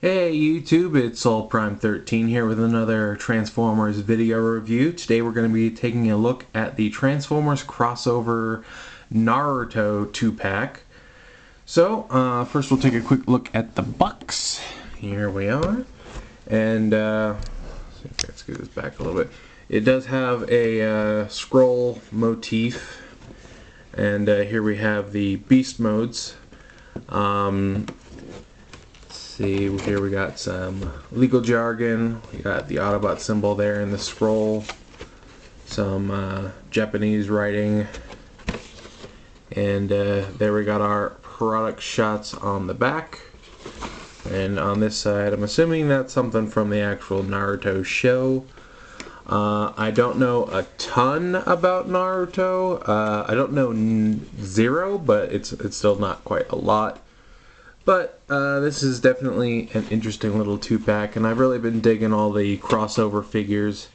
Hey YouTube, it's SoulPrime13 here with another Transformers video review. Today we're going to be taking a look at the Transformers crossover Naruto 2-pack. So, first we'll take a quick look at the box. Here we are. And, see if I can scoot this back a little bit. It does have a scroll motif. And here we have the beast modes. See, here we got some legal jargon, we got the Autobot symbol there in the scroll, some Japanese writing, and there we got our product shots on the back. And on this side, I'm assuming that's something from the actual Naruto show. I don't know a ton about Naruto. I don't know zero, but it's still not quite a lot. But this is definitely an interesting little 2-pack, and I've really been digging all the crossover figures.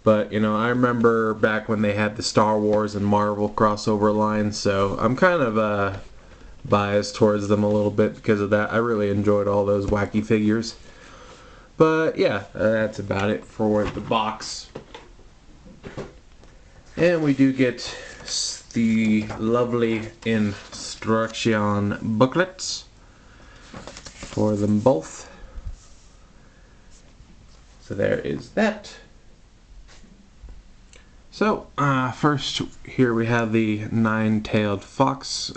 But, you know, I remember back when they had the Star Wars and Marvel crossover lines, so I'm kind of biased towards them a little bit because of that. I really enjoyed all those wacky figures. But, yeah, that's about it for the box. And we do get the lovely instruction booklets for them both. So there is that. So first here we have the nine-tailed fox,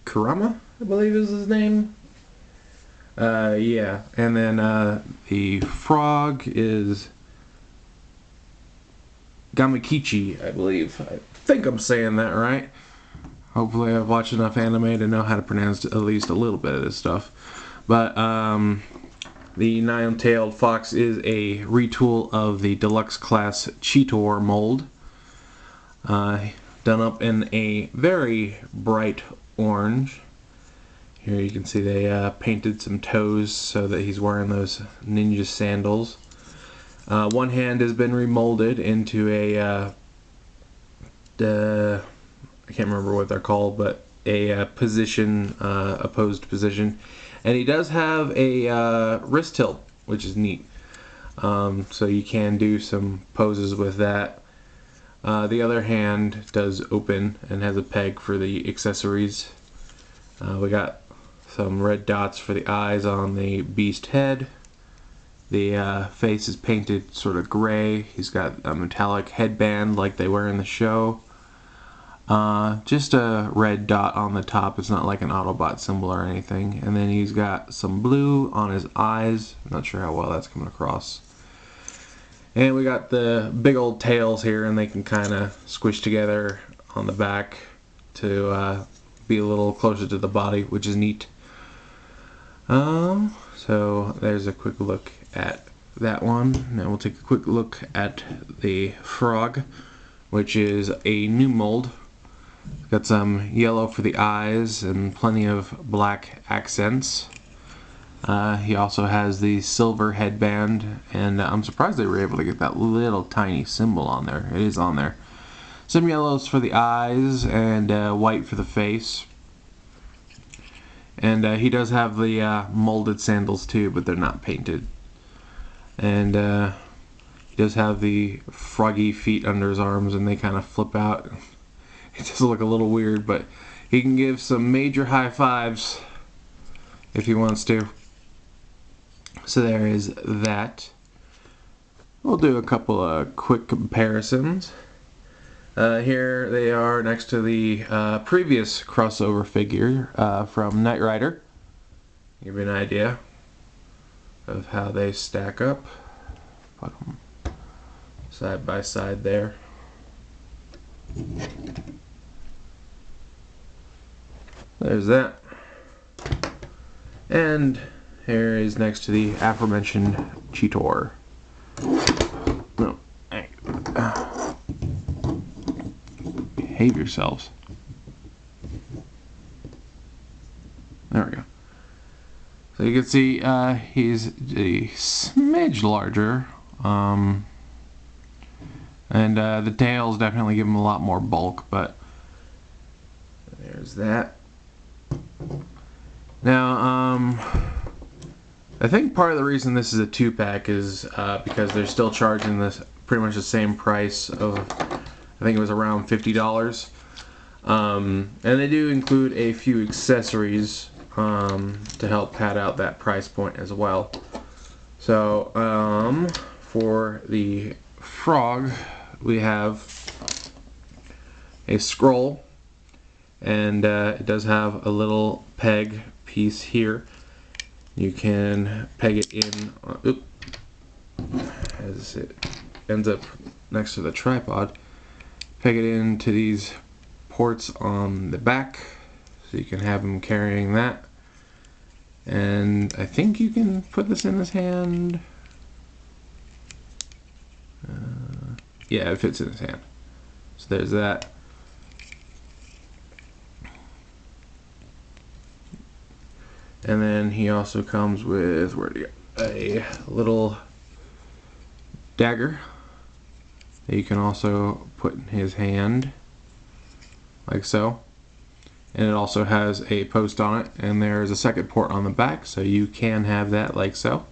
Kurama, I believe is his name. Yeah, and then the frog is Gamikichi, I believe. I think I'm saying that right. Hopefully I've watched enough anime to know how to pronounce at least a little bit of this stuff. But the nine-tailed fox is a retool of the deluxe class Cheetor mold, done up in a very bright orange. Here you can see they painted some toes so that he's wearing those ninja sandals. One hand has been remolded into a I can't remember what they're called, but a position, opposed position. And he does have a wrist tilt, which is neat. So you can do some poses with that. The other hand does open and has a peg for the accessories. We got some red dots for the eyes on the beast head. The face is painted sort of gray. He's got a metallic headband like they wear in the show. Just a red dot on the top. It's not like an Autobot symbol or anything. And then he's got some blue on his eyes. I'm not sure how well that's coming across. And we got the big old tails here, and they can kind of squish together on the back to be a little closer to the body, which is neat. So there's a quick look at that one. Now we'll take a quick look at the frog, which is a new mold. Got some yellow for the eyes and plenty of black accents. He also has the silver headband, and I'm surprised they were able to get that little tiny symbol on there. It is on there. Some yellows for the eyes and white for the face. And he does have the molded sandals too, but they're not painted. And he does have the froggy feet under his arms, and they kind of flip out. It does look a little weird, but he can give some major high fives if he wants to. So there is that. We'll do a couple of quick comparisons. Here they are next to the previous crossover figure from Knight Rider. Give you an idea of how they stack up. Put them side by side there. There's that. And here is next to the aforementioned Cheetor. No, hey. Behave yourselves. There we go. So you can see he's a smidge larger. And the tails definitely give him a lot more bulk, but there's that. Now, I think part of the reason this is a 2-pack is because they're still charging this pretty much the same price of, I think it was around $50. And they do include a few accessories to help pad out that price point as well. So for the frog, we have a scroll, and it does have a little peg piece here. You can peg it in as it ends up next to the tripod. Peg it into these ports on the back, so you can have him carrying that. And I think you can put this in his hand. Yeah, it fits in his hand. So there's that. And then he also comes with a little dagger that you can also put in his hand, like so. And it also has a post on it, and there's a second port on the back, so you can have that like so.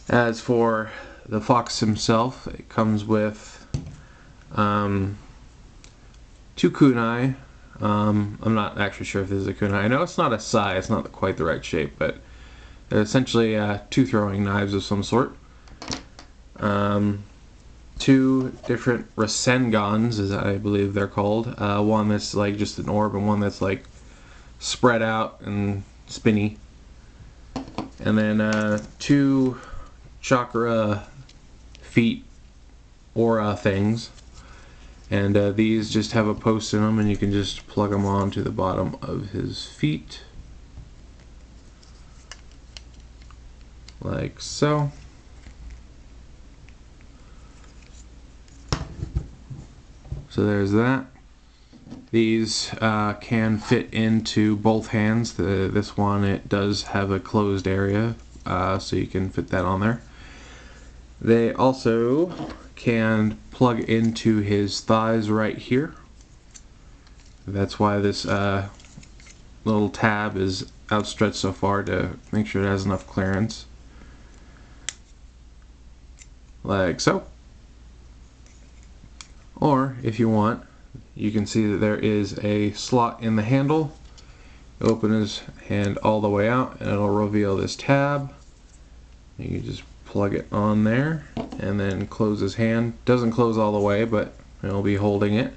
As for the fox himself, it comes with 2 kunai. I'm not actually sure if this is a kunai. I know it's not a sai, it's not quite the right shape, but they're essentially 2 throwing knives of some sort. 2 different Rasengans, as I believe they're called. One that's like just an orb, and one that's like spread out and spinny. And then 2 chakra feet aura things. And these just have a post in them, and you can just plug them on to the bottom of his feet. Like so. So there's that. These can fit into both hands. This one, it does have a closed area, so you can fit that on there. They also can plug into his thighs right here. That's why this little tab is outstretched so far, to make sure it has enough clearance. Like so. Or if you want, you can see that there is a slot in the handle. Open his hand all the way out, and it'll reveal this tab. You can just plug it on there and then close his hand. Doesn't close all the way, but it'll be holding it.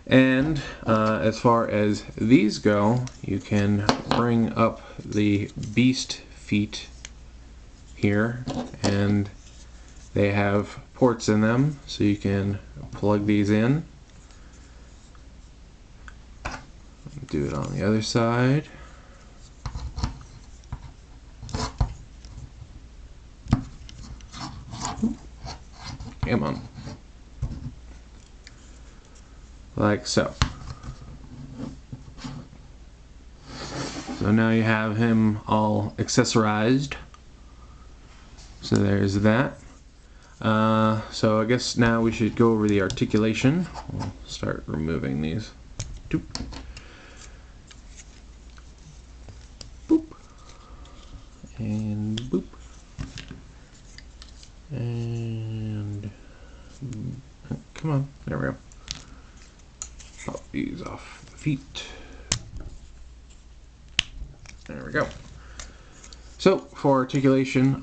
And as far as these go, you can bring up the beast feet here, and they have ports in them, so you can plug these in. Do it on the other side. Come on. Like so. So now you have him all accessorized. So there's that. So I guess now we should go over the articulation. We'll start removing these. Doop. Boop. And boop. And come on, there we go. Pop these off the feet. There we go. So for articulation,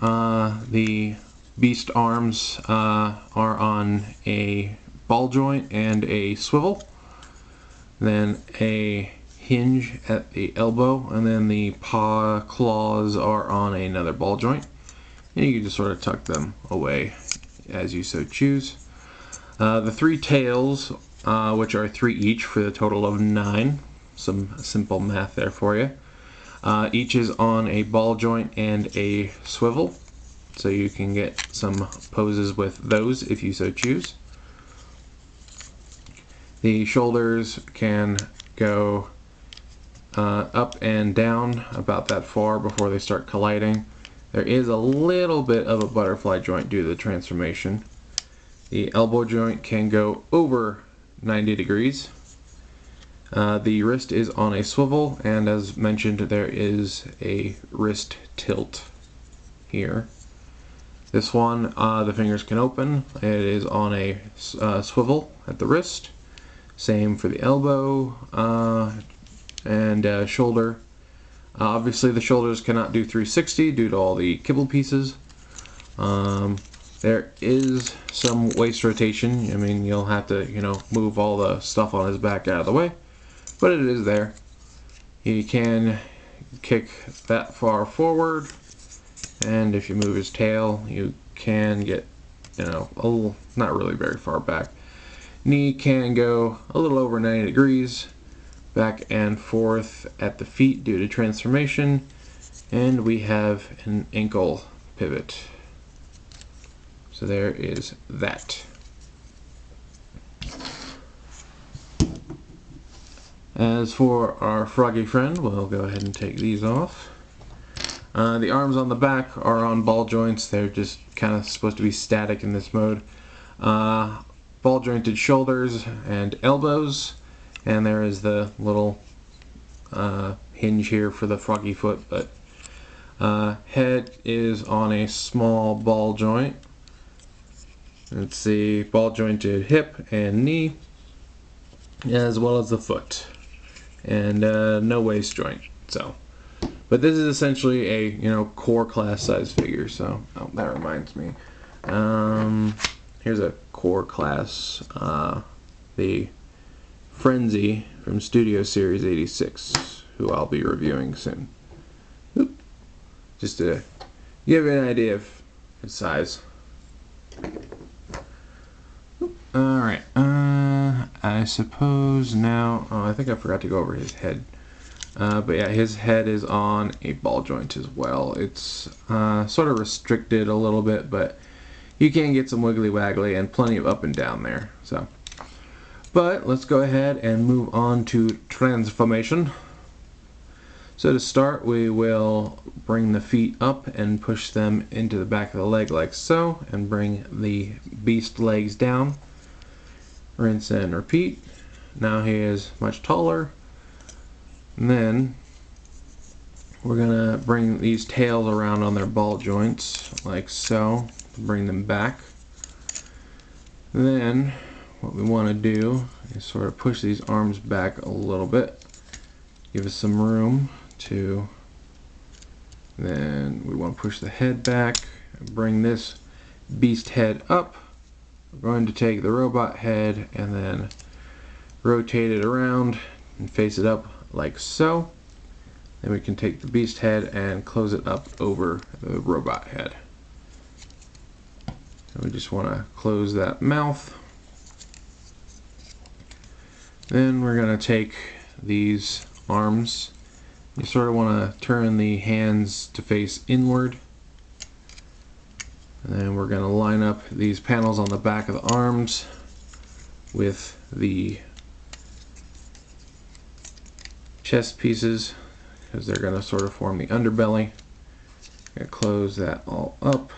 the beast arms are on a ball joint and a swivel, then a hinge at the elbow, and then the paw claws are on another ball joint, and you can just sort of tuck them away as you so choose. The 3 tails, which are 3 each for the total of 9, some simple math there for you. Each is on a ball joint and a swivel, so you can get some poses with those if you so choose. The shoulders can go up and down about that far before they start colliding. There is a little bit of a butterfly joint due to the transformation. The elbow joint can go over 90 degrees. The wrist is on a swivel, and as mentioned, there is a wrist tilt here. This one, the fingers can open. It is on a swivel at the wrist. Same for the elbow and shoulder. Obviously, the shoulders cannot do 360 due to all the kibble pieces. There is some waist rotation. I mean, you'll have to, move all the stuff on his back out of the way, but it is there. He can kick that far forward, and if you move his tail, you can get, not really very far back. Knee can go a little over 90 degrees, back and forth at the feet due to transformation, and we have an ankle pivot. So there is that. As for our froggy friend, we'll go ahead and take these off. The arms on the back are on ball joints. They're just kind of supposed to be static in this mode. Ball jointed shoulders and elbows, and there is the little hinge here for the froggy foot, but head is on a small ball joint. Let's see, ball jointed hip and knee, as well as the foot, and no waist joint. So, but this is essentially a core class size figure. So that reminds me, here's a core class, the Frenzy from Studio Series 86, who I'll be reviewing soon. Oop. Just to give you an idea of its size. Alright, I suppose now, I think I forgot to go over his head. But yeah, his head is on a ball joint as well. It's sort of restricted a little bit, but you can get some wiggly waggly and plenty of up and down there. So, but let's go ahead and move on to transformation. So to start, we will bring the feet up and push them into the back of the leg like so, and bring the beast legs down. Rinse and repeat. Now he is much taller. And then we're gonna bring these tails around on their ball joints like so, bring them back. Then what we want to do is sort of push these arms back a little bit, give us some room to, then we want to push the head back, bring this beast head up. We're going to take the robot head and then rotate it around and face it up like so. Then we can take the beast head and close it up over the robot head. So we just want to close that mouth. Then we're going to take these arms. You sort of want to turn the hands to face inward. And then we're going to line up these panels on the back of the arms with the chest pieces, because they're going to sort of form the underbelly. Going to close that all up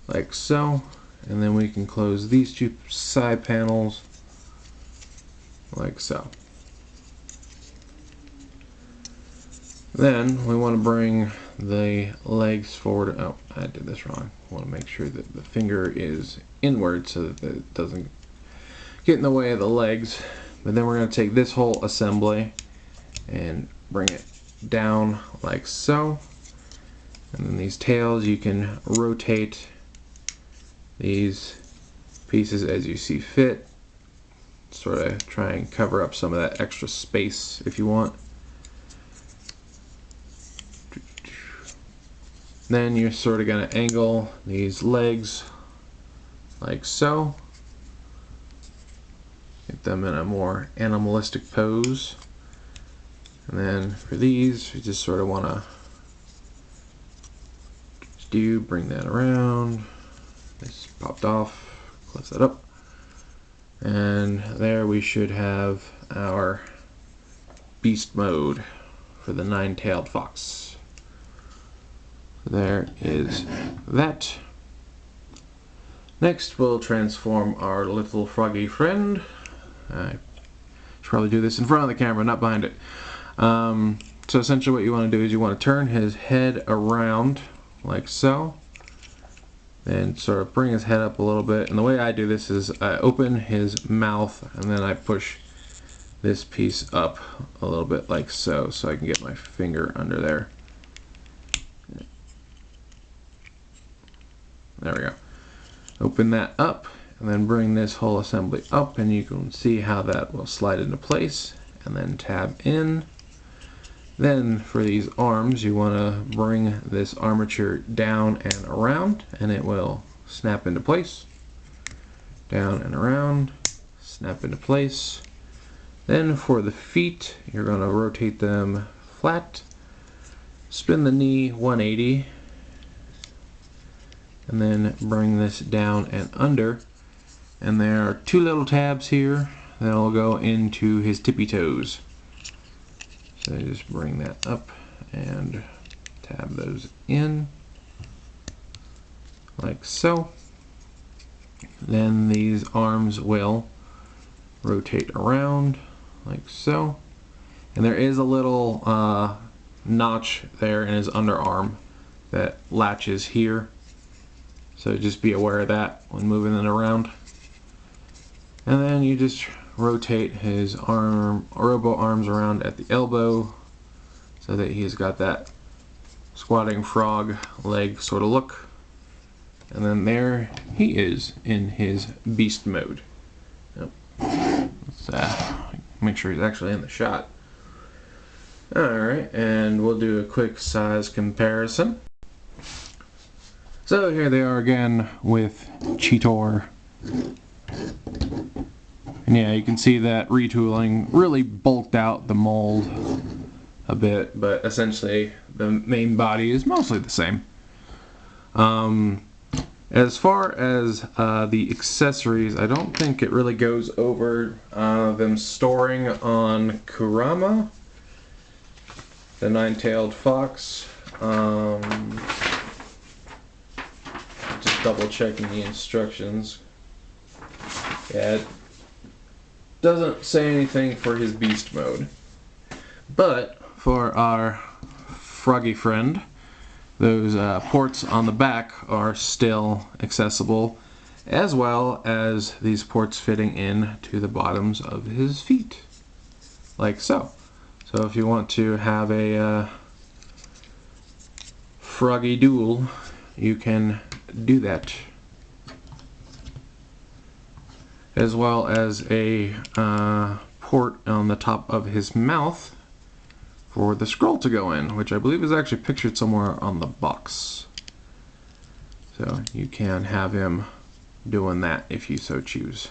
like so, and then we can close these two side panels like so. Then we want to bring the legs forward. Oh, I did this wrong. I want to make sure that the finger is inward so that it doesn't get in the way of the legs. But then we're going to take this whole assembly and bring it down like so. And then these tails, you can rotate these pieces as you see fit. Sort of try and cover up some of that extra space if you want. Then you're sort of going to angle these legs like so. Get them in a more animalistic pose. And then for these, you just sort of want to bring that around. This popped off. Close that up. And there we should have our beast mode for the nine-tailed fox. There is that. Next we'll transform our little froggy friend. I should probably do this in front of the camera, not behind it. So essentially what you want to do is you want to turn his head around like so. And sort of bring his head up a little bit. And the way I do this is I open his mouth and then I push this piece up a little bit like so, so I can get my finger under there. There we go. Open that up and then bring this whole assembly up, and you can see how that will slide into place, and then tab in. Then for these arms, you want to bring this armature down and around, and it will snap into place. Down and around, snap into place. Then for the feet, you're going to rotate them flat, spin the knee 180, and then bring this down and under. And there are two little tabs here that will go into his tippy toes. So just bring that up and tab those in like so. Then these arms will rotate around like so. And there is a little notch there in his underarm that latches here. So just be aware of that when moving it around. And then you just rotate his robo arms around at the elbow so that he's got that squatting frog leg sort of look. And then there he is in his beast mode. Yep. Let's make sure he's actually in the shot. Alright, and we'll do a quick size comparison. So here they are again with Cheetor. And yeah, you can see that retooling really bulked out the mold a bit, but essentially the main body is mostly the same. As far as the accessories, I don't think it really goes over them storing on Kurama, the nine-tailed fox. Just double checking the instructions. Yeah, it doesn't say anything for his beast mode. But for our froggy friend, those ports on the back are still accessible, as well as these ports fitting in to the bottoms of his feet, like so. So if you want to have a froggy duel, you can do that. As well as a port on the top of his mouth for the scroll to go in, which I believe is actually pictured somewhere on the box. So you can have him doing that if you so choose.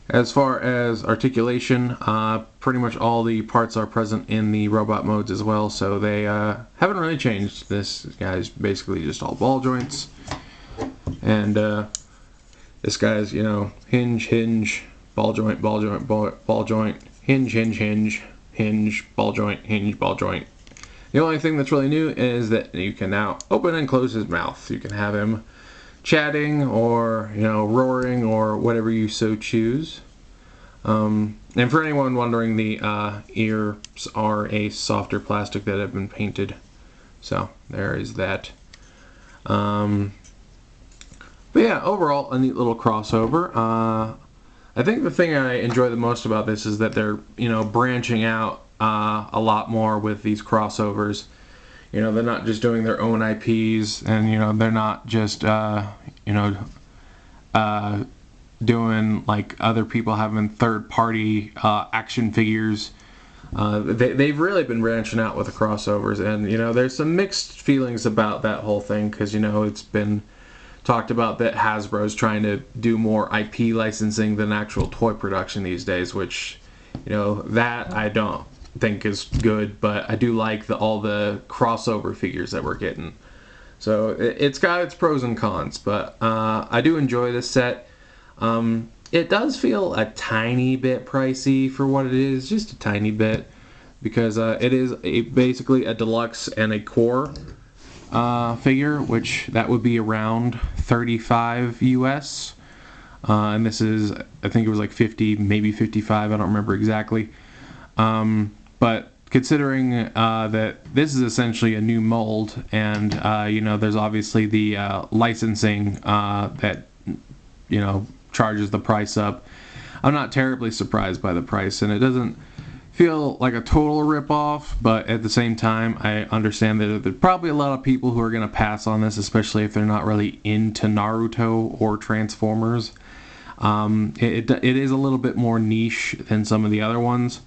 As far as articulation, pretty much all the parts are present in the robot modes as well, so they haven't really changed. This guy's basically just all ball joints. And this guy's, you know, hinge, hinge, ball joint, ball joint, ball joint, hinge, hinge, hinge, hinge, ball joint, hinge, ball joint. The only thing that's really new is that you can now open and close his mouth. You can have him chatting or, you know, roaring or whatever you so choose. And for anyone wondering, the ears are a softer plastic that have been painted. So there is that. But yeah, overall, a neat little crossover. I think the thing I enjoy the most about this is that they're, you know, branching out a lot more with these crossovers. You know, they're not just doing their own IPs, and, you know, they're not just, you know, doing like other people having third-party action figures. They've really been branching out with the crossovers, and, you know, there's some mixed feelings about that whole thing, because, you know, it's been talked about that Hasbro's trying to do more IP licensing than actual toy production these days, which, you know, that I don't think is good, but I do like all the crossover figures that we're getting. So it's got its pros and cons, but I do enjoy this set. It does feel a tiny bit pricey for what it is, just a tiny bit, because it is basically a deluxe and a core figure, which that would be around $35 US. and this is, I think it was like 50, maybe 55, I don't remember exactly. But considering that this is essentially a new mold, and there's obviously the licensing that charges the price up, I'm not terribly surprised by the price, and it doesn't feel like a total rip-off, but at the same time, I understand that there's probably a lot of people who are going to pass on this, especially if they're not really into Naruto or Transformers. It is a little bit more niche than some of the other ones,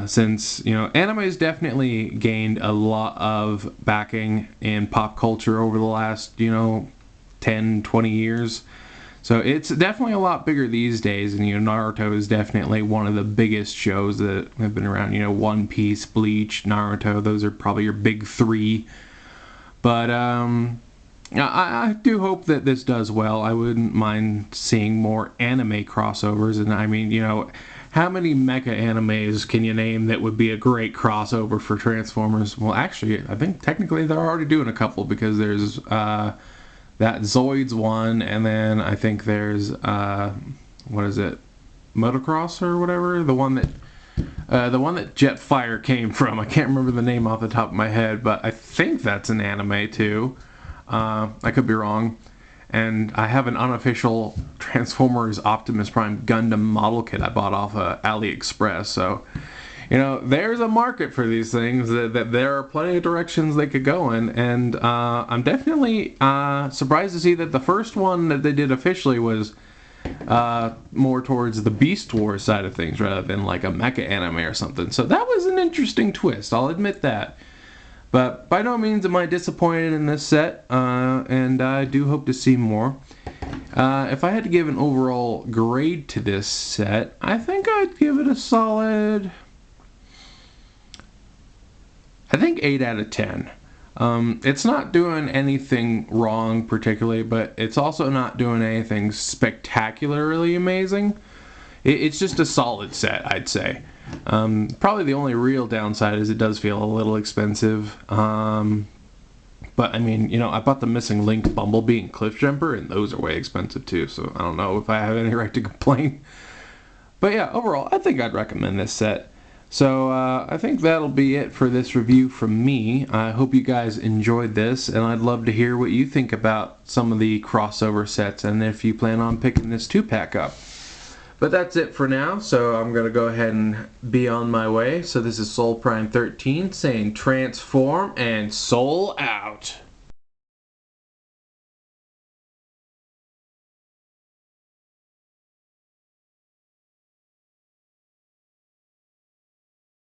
since anime has definitely gained a lot of backing in pop culture over the last 10, 20 years. So it's definitely a lot bigger these days, and Naruto is definitely one of the biggest shows that have been around. One Piece, Bleach, Naruto, those are probably your big three. But I do hope that this does well. I wouldn't mind seeing more anime crossovers, and I mean, how many mecha animes can you name that would be a great crossover for Transformers? Well, actually, I think technically they're already doing a couple, because there's that Zoids one, and then I think there's what is it, Motocross or whatever, the one that Jetfire came from. I can't remember the name off the top of my head, but I think that's an anime too. I could be wrong. And I have an unofficial Transformers Optimus Prime Gundam model kit I bought off AliExpress, so there's a market for these things, that there are plenty of directions they could go in, and I'm definitely surprised to see that the first one that they did officially was more towards the Beast Wars side of things rather than like a mecha anime or something. So that was an interesting twist, I'll admit that. But by no means am I disappointed in this set, and I do hope to see more. If I had to give an overall grade to this set, I think I'd give it a solid, I think 8 out of 10. It's not doing anything wrong particularly, but it's also not doing anything spectacularly amazing. It's just a solid set, I'd say. Probably the only real downside is it does feel a little expensive. But I mean, I bought the Missing Link, Bumblebee, and Cliffjumper, and those are way expensive too, so I don't know if I have any right to complain. But yeah, overall, I think I'd recommend this set. So I think that'll be it for this review from me. I hope you guys enjoyed this, and I'd love to hear what you think about some of the crossover sets, and if you plan on picking this 2-pack up. But that's it for now, so I'm going to go ahead and be on my way. So this is Soul Prime 13 saying transform and soul out.